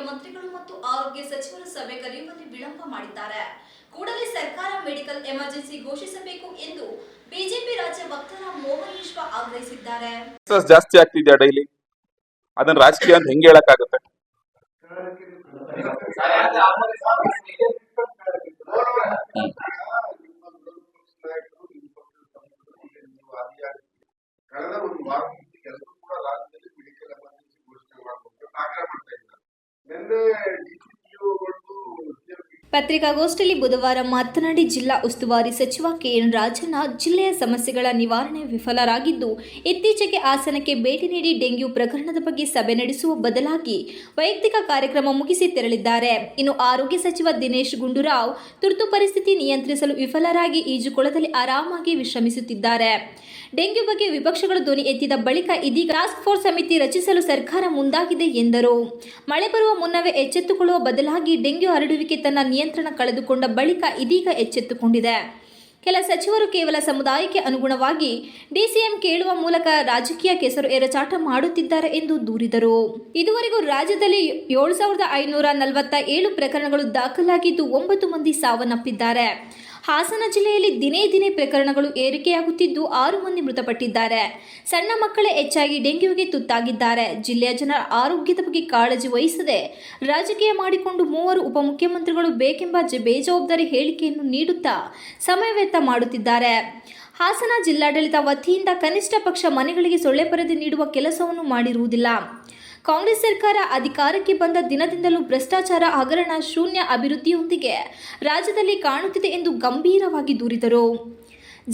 ಮುಖ್ಯಮಂತ್ರಿಗಳು ಮತ್ತು ಆರೋಗ್ಯ ಸಚಿವರು ಸಭೆ ಕರೆಯುವಲ್ಲಿ ವಿಳಂಬ ಮಾಡಿದ್ದಾರೆ. ಕೂಡಲೇ ಸರ್ಕಾರ ಮೆಡಿಕಲ್ ಎಮರ್ಜೆನ್ಸಿ ಘೋಷಿಸಬೇಕು ಎಂದು ಬಿಜೆಪಿ ರಾಜ್ಯ ವಕ್ತಾರ ಮೋಹನ್ ವಿಶ್ವ ಆಗ್ರಹಿಸಿದ್ದಾರೆ. ಜಾಸ್ತಿ ಆಗ್ತಿದ್ಯಾ ಡೈಲಿ? ಅದನ್ನ ರಾಜಕೀಯ ಅಂತ ಹೆಂಗೆ ಹೇಳಕ್ಕಾಗುತ್ತೆ? ಪತ್ರಿಕಾಗೋಷ್ಠಿಯಲ್ಲಿ ಬುಧವಾರ ಮಾತನಾಡಿ ಜಿಲ್ಲಾ ಉಸ್ತುವಾರಿ ಸಚಿವ ಕೆಎನ್ ರಾಜಣ್ಣ ಜಿಲ್ಲೆಯ ಸಮಸ್ಯೆಗಳ ನಿವಾರಣೆ ವಿಫಲರಾಗಿದ್ದು, ಇತ್ತೀಚೆಗೆ ಹಾಸನಕ್ಕೆ ಭೇಟಿ ನೀಡಿ ಡೆಂಗ್ಯೂ ಪ್ರಕರಣದ ಬಗ್ಗೆ ಸಭೆ ನಡೆಸುವ ಬದಲಾಗಿ ವೈಯಕ್ತಿಕ ಕಾರ್ಯಕ್ರಮ ಮುಗಿಸಿ ತೆರಳಿದ್ದಾರೆ. ಇನ್ನು ಆರೋಗ್ಯ ಸಚಿವ ದಿನೇಶ್ ಗುಂಡೂರಾವ್ ತುರ್ತು ಪರಿಸ್ಥಿತಿ ನಿಯಂತ್ರಿಸಲು ವಿಫಲರಾಗಿ ಈಜುಕೊಳದಲ್ಲಿ ಆರಾಮಾಗಿ ವಿಶ್ರಮಿಸುತ್ತಿದ್ದಾರೆ. ಡೆಂಗ್ಯೂ ಬಗ್ಗೆ ವಿಪಕ್ಷಗಳು ಧ್ವನಿ ಎತ್ತಿದ ಬಳಿಕ ಇದೀಗ ಟಾಸ್ಕ್ ಫೋರ್ಸ್ ಸಮಿತಿ ರಚಿಸಲು ಸರ್ಕಾರ ಮುಂದಾಗಿದೆ ಎಂದರು. ಮಳೆ ಬರುವ ಮುನ್ನವೇ ಎಚ್ಚೆತ್ತುಕೊಳ್ಳುವ ಬದಲಾಗಿ ಡೆಂಗ್ಯೂ ಹರಡುವಿಕೆ ತನ್ನ ನಿಯಂತ್ರಣ ಕಳೆದುಕೊಂಡ ಬಳಿಕ ಇದೀಗ ಎಚ್ಚೆತ್ತುಕೊಂಡಿದೆ. ಕೆಲ ಸಚಿವರು ಕೇವಲ ಸಮುದಾಯಕ್ಕೆ ಅನುಗುಣವಾಗಿ ಡಿಸಿಎಂ ಕೇಳುವ ಮೂಲಕ ರಾಜಕೀಯ ಕೆಸರು ಎರಚಾಟ ಮಾಡುತ್ತಿದ್ದಾರೆ ಎಂದು ದೂರಿದರು. ಇದುವರೆಗೂ ರಾಜ್ಯದಲ್ಲಿ 7,547 ಪ್ರಕರಣಗಳು ದಾಖಲಾಗಿದ್ದು 9 ಮಂದಿ ಸಾವನ್ನಪ್ಪಿದ್ದಾರೆ. ಹಾಸನ ಜಿಲ್ಲೆಯಲ್ಲಿ ದಿನೇ ದಿನೇ ಪ್ರಕರಣಗಳು ಏರಿಕೆಯಾಗುತ್ತಿದ್ದು 6 ಮಂದಿ ಮೃತಪಟ್ಟಿದ್ದಾರೆ. ಸಣ್ಣ ಮಕ್ಕಳೇ ಹೆಚ್ಚಾಗಿ ಡೆಂಗ್ಯೂಗೆ ತುತ್ತಾಗಿದ್ದಾರೆ. ಜಿಲ್ಲೆಯ ಜನರ ಆರೋಗ್ಯದ ಬಗ್ಗೆ ಕಾಳಜಿ ವಹಿಸದೆ ರಾಜಕೀಯ ಮಾಡಿಕೊಂಡು 3 ಉಪಮುಖ್ಯಮಂತ್ರಿಗಳು ಬೇಕೆಂಬ ಬೇಜವಾಬ್ದಾರಿ ಹೇಳಿಕೆಯನ್ನು ನೀಡುತ್ತಾ ಸಮಯ ವ್ಯರ್ಥ ಮಾಡುತ್ತಿದ್ದಾರೆ. ಹಾಸನ ಜಿಲ್ಲಾಡಳಿತ ವತಿಯಿಂದ ಕನಿಷ್ಠ ಪಕ್ಷ ಮನೆಗಳಿಗೆ ಸೊಳ್ಳೆ ಪರದೆ ನೀಡುವ ಕೆಲಸವನ್ನು ಮಾಡಿರುವುದಿಲ್ಲ. ಕಾಂಗ್ರೆಸ್ ಸರ್ಕಾರ ಅಧಿಕಾರಕ್ಕೆ ಬಂದ ದಿನದಿಂದಲೂ ಭ್ರಷ್ಟಾಚಾರ, ಹಗರಣ, ಶೂನ್ಯ ಅಭಿವೃದ್ಧಿಯೊಂದಿಗೆ ರಾಜ್ಯದಲ್ಲಿ ಕಾಣುತ್ತಿದೆ ಎಂದು ಗಂಭೀರವಾಗಿ ದೂರಿದರು.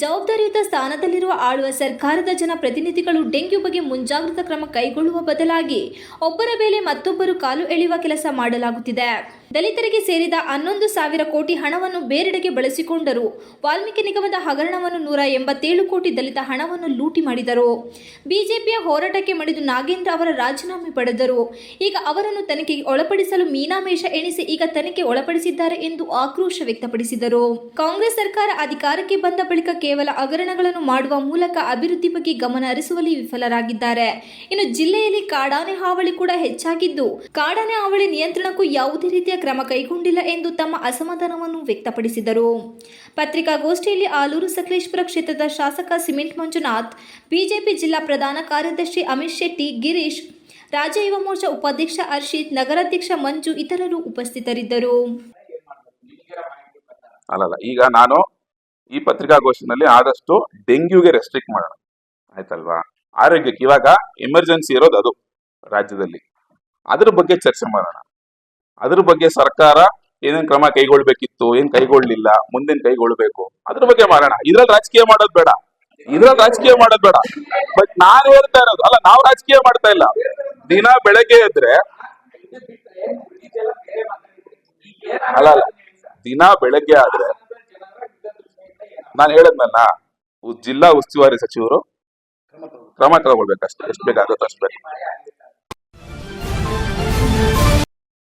ಜವಾಬ್ದಾರಿಯುತ ಸ್ಥಾನದಲ್ಲಿರುವ ಆಳುವ ಸರ್ಕಾರದ ಜನಪ್ರತಿನಿಧಿಗಳು ಡೆಂಗ್ಯೂ ಬಗ್ಗೆ ಮುಂಜಾಗ್ರತಾ ಕ್ರಮ ಕೈಗೊಳ್ಳುವ ಬದಲಾಗಿ ಒಬ್ಬರ ಮೇಲೆ ಮತ್ತೊಬ್ಬರು ಕಾಲು ಎಳೆಯುವ ಕೆಲಸ ಮಾಡಲಾಗುತ್ತಿದೆ. ದಲಿತರಿಗೆ ಸೇರಿದ 11,000 ಕೋಟಿ ಹಣವನ್ನು ಬೇರೆಡೆಗೆ ಬಳಸಿಕೊಂಡರು. ವಾಲ್ಮೀಕಿ ನಿಗಮದ ಹಗರಣವನ್ನು 187 ಕೋಟಿ ದಲಿತ ಹಣವನ್ನು ಲೂಟಿ ಮಾಡಿದರು. ಬಿಜೆಪಿಯ ಹೋರಾಟಕ್ಕೆ ಮಣಿದು ನಾಗೇಂದ್ರ ಅವರ ರಾಜೀನಾಮೆ ಪಡೆದರು. ಈಗ ಅವರನ್ನು ತನಿಖೆಗೆ ಒಳಪಡಿಸಲು ಮೀನಾಮೇಷ ಎಣಿಸಿ ಈಗ ತನಿಖೆ ಒಳಪಡಿಸಿದ್ದಾರೆ ಎಂದು ಆಕ್ರೋಶ ವ್ಯಕ್ತಪಡಿಸಿದರು. ಕಾಂಗ್ರೆಸ್ ಸರ್ಕಾರ ಅಧಿಕಾರಕ್ಕೆ ಬಂದ ಬಳಿಕ ಕೇವಲ ಹಗರಣಗಳನ್ನು ಮಾಡುವ ಮೂಲಕ ಅಭಿವೃದ್ಧಿ ಬಗ್ಗೆ ಗಮನ ಹರಿಸುವಲ್ಲಿ ವಿಫಲರಾಗಿದ್ದಾರೆ. ಇನ್ನು ಜಿಲ್ಲೆಯಲ್ಲಿ ಕಾಡಾನೆ ಹಾವಳಿ ಕೂಡ ಹೆಚ್ಚಾಗಿದ್ದು, ಕಾಡಾನೆ ಹಾವಳಿ ನಿಯಂತ್ರಣಕ್ಕೂ ಯಾವುದೇ ರೀತಿಯ ಕ್ರಮ ಕೈಗೊಂಡಿಲ್ಲ ಎಂದು ತಮ್ಮ ಅಸಮಾಧಾನವನ್ನು ವ್ಯಕ್ತಪಡಿಸಿದರು. ಪತ್ರಿಕಾಗೋಷ್ಠಿಯಲ್ಲಿ ಆಲೂರು ಸಕಲೇಶಪುರ ಕ್ಷೇತ್ರದ ಶಾಸಕ ಸಿಮೆಂಟ್ ಮಂಜುನಾಥ್, ಬಿಜೆಪಿ ಜಿಲ್ಲಾ ಪ್ರಧಾನ ಕಾರ್ಯದರ್ಶಿ ಅಮಿತ್ ಶೆಟ್ಟಿ, ಗಿರೀಶ್, ರಾಜ್ಯ ಯುವ ಮೋರ್ಚಾ ಉಪಾಧ್ಯಕ್ಷ ಹರ್ಷಿತ್, ನಗರಾಧ್ಯಕ್ಷ ಮಂಜು ಇತರರು ಉಪಸ್ಥಿತರಿದ್ದರು. ಈಗ ನಾನು ಈ ಪತ್ರಿಕಾಗೋಷ್ಠಿನಲ್ಲಿ ಆದಷ್ಟು ಡೆಂಗ್ಯೂಗೆ ರೆಸ್ಟ್ರಿಕ್ಟ್ ಮಾಡೋಣ, ಆಯ್ತಲ್ವಾ? ಆರೋಗ್ಯಕ್ಕೆ ಇವಾಗ ಎಮರ್ಜೆನ್ಸಿ ಇರೋದು ಅದು ರಾಜ್ಯದಲ್ಲಿ. ಅದ್ರ ಬಗ್ಗೆ ಚರ್ಚೆ ಮಾಡೋಣ. ಅದ್ರ ಬಗ್ಗೆ ಸರ್ಕಾರ ಏನೇನ್ ಕ್ರಮ ಕೈಗೊಳ್ಬೇಕಿತ್ತು, ಏನ್ ಕೈಗೊಳ್ಳಿಲ್ಲ, ಮುಂದೇನ್ ಕೈಗೊಳ್ಬೇಕು, ಅದ್ರ ಬಗ್ಗೆ ಮಾಡೋಣ. ಇದ್ರಲ್ಲಿ ರಾಜಕೀಯ ಮಾಡೋದು ಬೇಡ. ಬಟ್ ನಾನು ಹೇಳ್ತಾ ಇರೋದು ನಾವು ರಾಜಕೀಯ ಮಾಡ್ತಾ ಇಲ್ಲ. ದಿನ ಬೆಳಗ್ಗೆ ಎದ್ರೆ ದಿನ ಬೆಳಗ್ಗೆ ಆದ್ರೆ ನಾನು ಹೇಳದ್ನಲ್ಲ, ಜಿಲ್ಲಾ ಉಸ್ತುವಾರಿ ಸಚಿವರು ಕ್ರಮ ತಗೊಳ್ಬೇಕಷ್ಟೇ. ಎಷ್ಟು ಬೇಕಾಗುತ್ತೋ ಅಷ್ಟು ಬೇಕು.